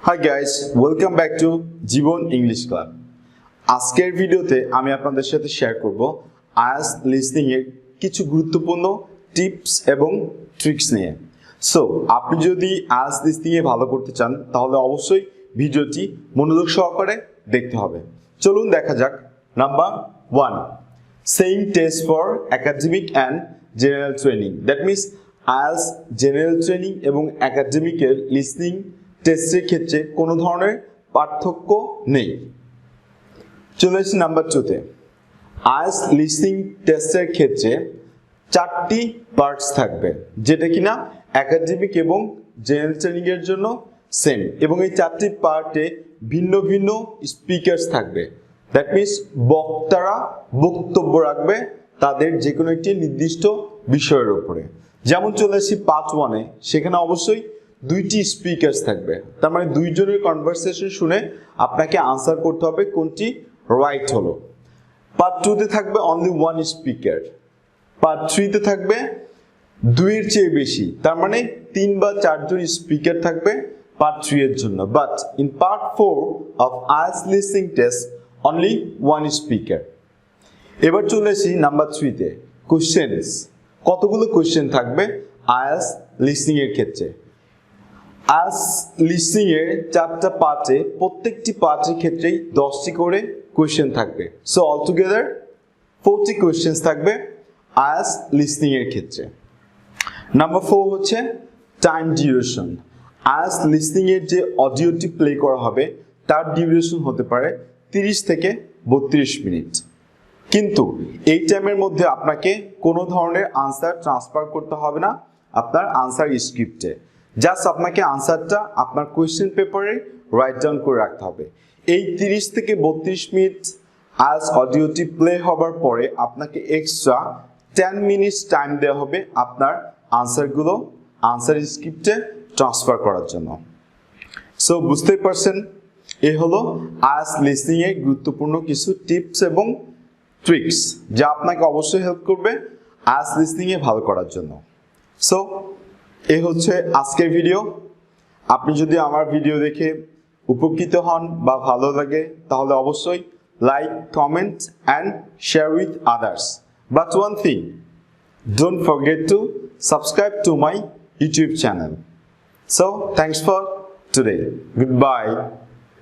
Hi guys, welcome back to Jibon English club. আজকের ভিডিওতে আমি আপনাদের সাথে শেয়ার করব আইএলটিএস লিসনিং এর কিছু গুরুত্বপূর্ণ টিপস এবং ট্রিক্স নিয়ে। সো আপনি যদি আইএলটিএস লিসনিং এ ভালো করতে চান তাহলে অবশ্যই ভিডিওটি মনোযোগ সহকারে দেখতে হবে। চলুন দেখা যাক। Number 1, saying test for academic and general training. That means IELTS general training এবং একাডেমিকের লিসনিং টেস্টের ক্ষেত্রে কোনো ধরনের পার্থক্য নেই। চলে আসছি নাম্বার 2-তে। আইএলটিএস লিসনিং টেস্টের ক্ষেত্রে 4টি পার্টস থাকবে, যেটা কিনা একাডেমিক এবং জেনারেল ট্রেনিং এর জন্য সেম, এবং এই 4টি পার্টে ভিন্ন ভিন্ন স্পিকার্স থাকবে। দ্যাট মিনস বক্তারা বক্তব্য রাখবে তাদের যে কোনো একটি নির্দিষ্ট বিষয়ের উপরে। যেমন চলে আসি পার্ট 1-এ, সেখানে অবশ্যই 2টি স্পিকার্স থাকবে, তার মানে 2 জনের কনভারসেশন শুনে আপনাকে আনসার করতে হবে কোনটি রাইট হলো। পার্ট 2-তে থাকবে অনলি 1 স্পিকার। পার্ট 3-তে থাকবে 2-এর চেয়ে বেশি, তার মানে 3 বা 4 জন স্পিকার থাকবে পার্ট 3 এর জন্য। But in part 4 of IELTS listening test only 1 speaker. এবার চলে আসি নাম্বার 3-তে, কোশ্চেনস। কতগুলো কোশ্চেন থাকবে আইএলটিএস লিসনিং এর ক্ষেত্রে? আইএলটিএস লিসনিং এর 4টা পার্টে, প্রত্যেকটি পার্টের ক্ষেত্রেই 10টি করে কোশ্চেন থাকবে। সো অলটুগেদার 40 কোশ্চেন থাকবে আইএলটিএস লিসনিং এর ক্ষেত্রে। নাম্বার 4 হচ্ছে টাইম ডিউরেশন। আইএলটিএস লিসনিং এর যে অডিওটি প্লে করা হবে তার ডিউরেশন হতে পারে 30 থেকে 32 মিনিট। কিন্তু এই টাইমের মধ্যে আপনাকে কোনো ধরনের আনসার ট্রান্সফার করতে হবে না আপনার আনসার স্ক্রিপ্টে। জাস্ট আপনাকে আনসারটা আপনার কোয়েশ্চেন পেপারে রাইট ডাউন করে রাখতে হবে। এই 30 থেকে 32 মিনিট আইএলটিএস অডিওটি প্লে হবার পরে আপনাকে এক্সট্রা 10 মিনিটস টাইম দেওয়া হবে আপনার আনসারগুলো আনসার স্ক্রিপ্টে ট্রান্সফার করার জন্য। সো বুঝতেই পারছেন, এ হলো আইএলটিএস লিসনিং এর গুরুত্বপূর্ণ কিছু টিপস এবং ট্রিক্স, যা আপনাকে অবশ্যই হেল্প করবে আইএলটিএস লিসনিং এ ভালো করার জন্য। সো এই হচ্ছে আজকের ভিডিও। আপনি যদি আমার ভিডিও দেখে উপকৃত হন বা ভালো লাগে তাহলে অবশ্যই like, comment and share with others. But one thing, don't forget to subscribe to my YouTube channel. So thanks for today. Good bye.